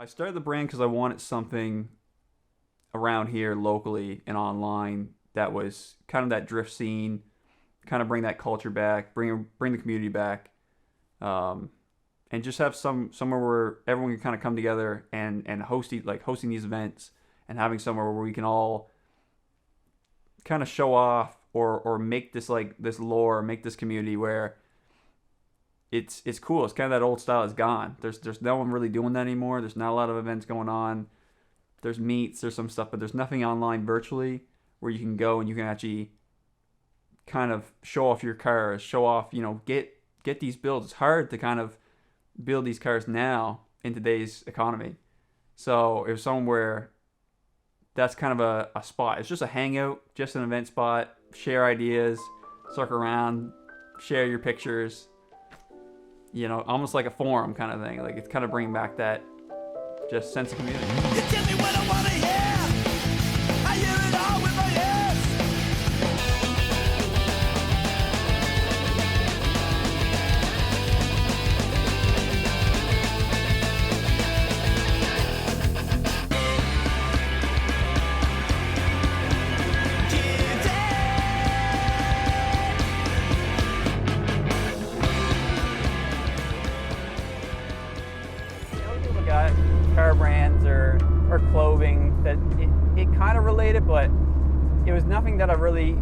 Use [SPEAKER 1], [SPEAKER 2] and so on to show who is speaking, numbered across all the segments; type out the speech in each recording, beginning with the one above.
[SPEAKER 1] I started the brand because I wanted something around here locally and online that was kind of that drift scene, kind of bring that culture back, bring the community back, um, and just have somewhere where everyone can kind of come together and hosting these events and having somewhere where we can all kind of show off or make this lore, make this community where it's cool. It's kind of that old style is gone. There's no one really doing that anymore. There's not a lot of events going on. There's meets, there's some stuff, but there's nothing online virtually where you can go and you can actually kind of show off your cars, show off, get these builds. It's hard to kind of build these cars now in today's economy. So it was somewhere that's kind of a spot. It's just a hangout, just an event spot, share ideas, circle around, share your pictures, almost like a forum kind of thing. Like it's kind of bringing back that just sense of community.
[SPEAKER 2] You tell me what I wanna hear. I hear it all with my ears.
[SPEAKER 1] People got car brands or clothing that it kind of related, but it was nothing that I really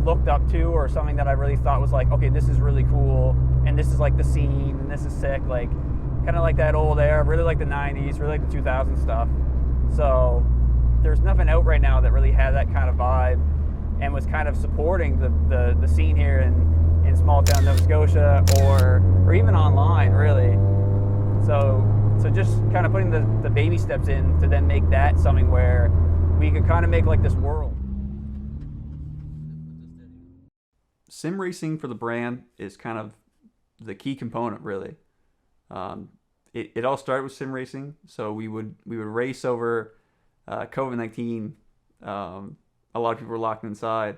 [SPEAKER 1] looked up to or something that I really thought was like, okay, this is really cool and this is like the scene and this is sick, like kind of like that old era, really like the 90s, really like the 2000s stuff. So there's nothing out right now that really had that kind of vibe and was kind of supporting the scene here in small town Nova Scotia or even online, really. So just kind of putting the baby steps in to then make that something where we could kind of make like this world. Sim racing for the brand is kind of the key component, really. It all started with sim racing. So we would race over COVID-19. A lot of people were locked inside.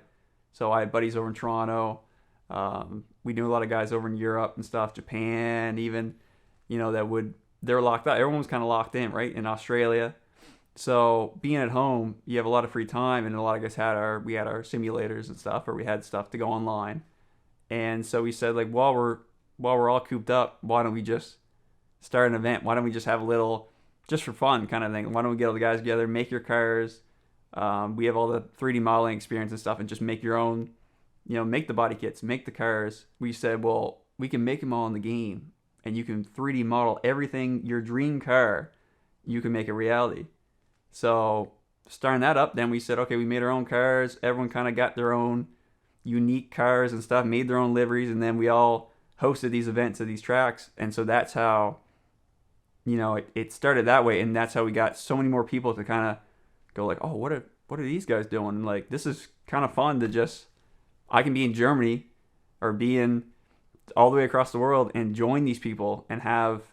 [SPEAKER 1] So I had buddies over in Toronto. We knew a lot of guys over in Europe and stuff, Japan even, they were locked out. Everyone was kind of locked in, right? In Australia. So being at home, you have a lot of free time, and a lot of us we had our simulators and stuff, or we had stuff to go online. And so we said, like, while we're all cooped up, why don't we just start an event? Why don't we just have a little, just for fun kind of thing? Why don't we get all the guys together, make your cars? We have all the 3D modeling experience and stuff, and just make your own, make the body kits, make the cars. We said, well, we can make them all in the game. And you can 3D model everything, your dream car, you can make a reality. So starting that up, then we said, okay, we made our own cars. Everyone kind of got their own unique cars and stuff, made their own liveries, and then we all hosted these events at these tracks. And so that's how, it started that way. And that's how we got so many more people to kind of go like, oh, what are these guys doing? And like, this is kind of fun to just, I can be in Germany or be in all the way across the world and join these people and have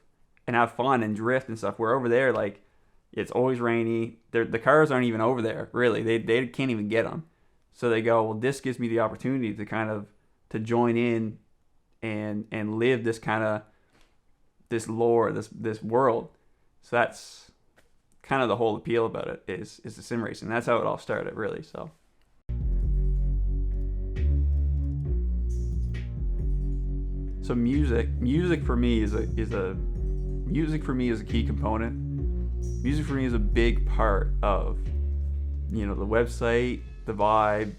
[SPEAKER 1] fun and drift and stuff. We're over there, like, it's always rainy. The cars aren't even over there, really. They can't even get them. So they go, well, this gives me the opportunity to kind of to join in and live this kind of this lore, this world. So that's kind of the whole appeal about it is the sim racing. That's how it all started, really. So. So music for me is a key component. Music for me is a big part of, the website, the vibe,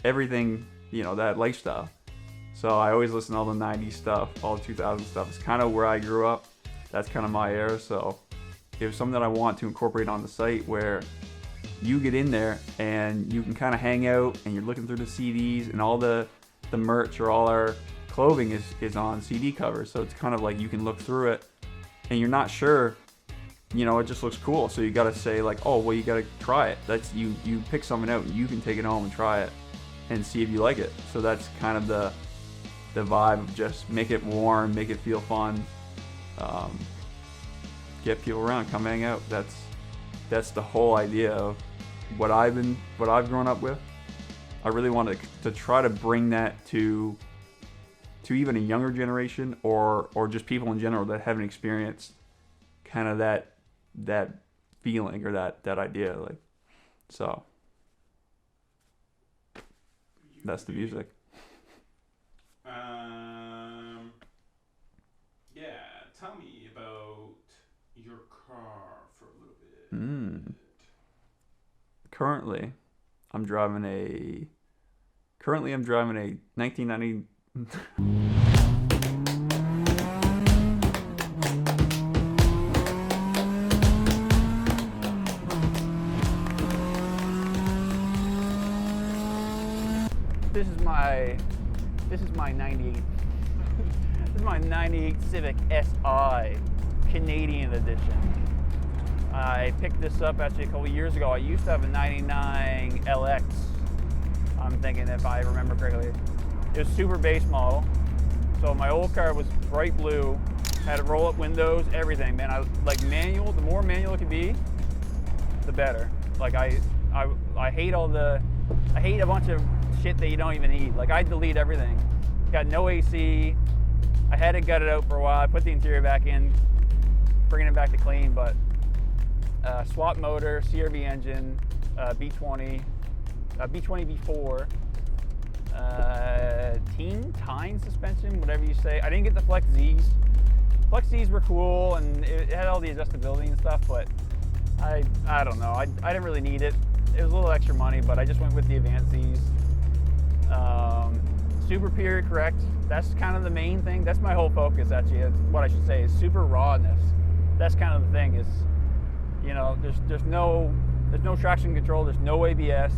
[SPEAKER 1] everything, that lifestyle. So I always listen to all the 90s stuff, all the 2000s stuff. It's kind of where I grew up. That's kind of my era. So it was something that I want to incorporate on the site where you get in there and you can kind of hang out and you're looking through the CDs and all the merch or all our clothing is on CD covers, so it's kind of like you can look through it and you're not sure, it just looks cool, so you got to say like, oh well, you got to try it. That's you pick something out and you can take it home and try it and see if you like it. So that's kind of the vibe of just make it warm, make it feel fun, get people around, come hang out. That's the whole idea of what I've grown up with. I really wanted to try to bring that to even a younger generation or just people in general that haven't experienced kind of that that feeling or that idea. Like, so that's the music.
[SPEAKER 3] Yeah, tell me about your car for a little bit.
[SPEAKER 1] Currently, I'm driving a 1990.
[SPEAKER 4] This is my 98. This is my 98 Civic SI Canadian edition. I picked this up actually a couple years ago. I used to have a 99 LX. I'm thinking, if I remember correctly. It was super base model. So my old car was bright blue, had roll-up windows, everything. Man, I like manual. The more manual it could be, the better. Like I hate I hate a bunch of shit that you don't even need. Like I delete everything. Got no AC. I had it gutted out for a while. I put the interior back in, bringing it back to clean, but swap motor, CRV engine, B20, B20 V4, Tine suspension, whatever you say. I didn't get the Flex Z's. Flex Z's were cool and it had all the adjustability and stuff, but I don't know. I didn't really need it. It was a little extra money, but I just went with the Advanced Z's. Super period correct. That's kind of the main thing. That's my whole focus, actually. That's what I should say, is super rawness. That's kind of the thing, is, you know, there's no traction control, there's no ABS.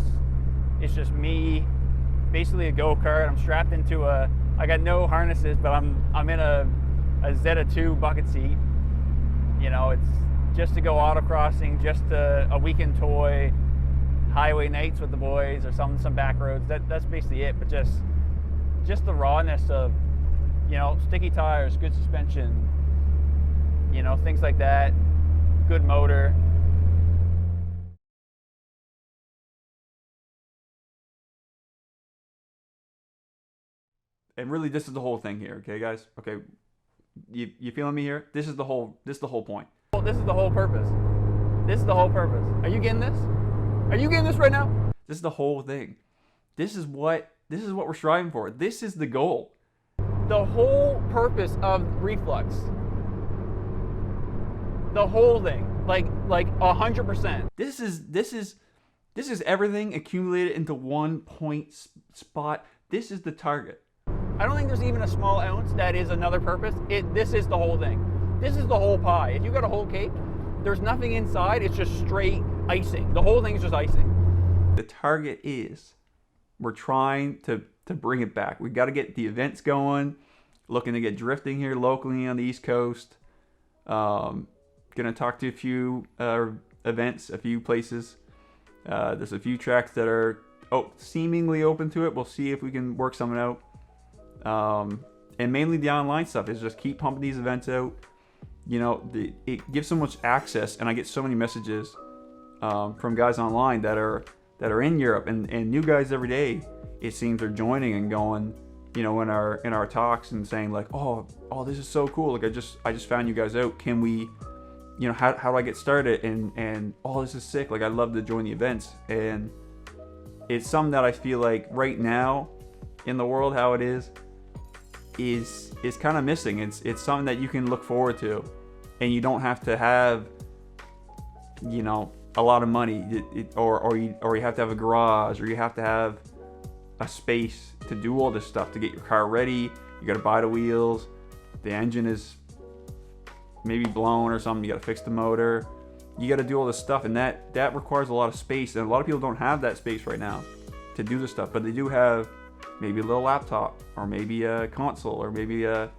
[SPEAKER 4] It's just me, basically a go-kart. I'm strapped into I got no harnesses, but I'm in a Zeta 2 bucket seat. You know, it's just to go autocrossing, just a weekend toy, highway nights with the boys, or some back roads. That's basically it. But just the rawness of, you know, sticky tires, good suspension, you know, things like that, good motor.
[SPEAKER 1] And really, this is the whole thing here, okay, guys? Okay, you feeling me here? This is the whole point.
[SPEAKER 4] This is the whole purpose. This is the whole purpose. Are you getting this? Are you getting this right now?
[SPEAKER 1] This is the whole thing. This is what we're striving for. This is the goal.
[SPEAKER 4] The whole purpose of Reflux. The whole thing, like 100%.
[SPEAKER 1] This is everything accumulated into one point spot. This is the target.
[SPEAKER 4] I don't think there's even a small ounce that is another purpose. This is the whole thing. This is the whole pie. If you got a whole cake, there's nothing inside. It's just straight icing. The whole thing is just icing.
[SPEAKER 1] The target is, we're trying to bring it back. We got to get the events going. Looking to get drifting here locally on the East Coast. Gonna talk to a few events, a few places. There's a few tracks that are seemingly open to it. We'll see if we can work something out. And mainly the online stuff is just keep pumping these events out. You know, it gives so much access, and I get so many messages from guys online that are in Europe, and new guys every day. It seems are joining and going, you know, in our talks and saying like, oh, this is so cool. Like I just found you guys out. Can we, you know, how do I get started? And this is sick. Like I'd love to join the events. And it's something that I feel like right now in the world, how it is kind of missing. It's something that you can look forward to, and you don't have to have, you know, a lot of money, or you have to have a garage, or you have to have a space to do all this stuff, to get your car ready. You got to buy the wheels, the engine is maybe blown or something, you got to fix the motor, you got to do all this stuff, and that requires a lot of space, and a lot of people don't have that space right now to do this stuff, but they do have maybe a little laptop, or maybe a console, or maybe a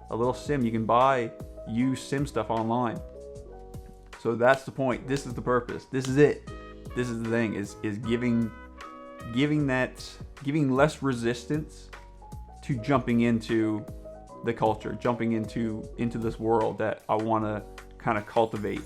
[SPEAKER 1] little sim. You can buy used sim stuff online. So that's the point. This is the purpose. This is it. This is the thing, is giving less resistance to jumping into the culture, jumping into this world that I want to kind of cultivate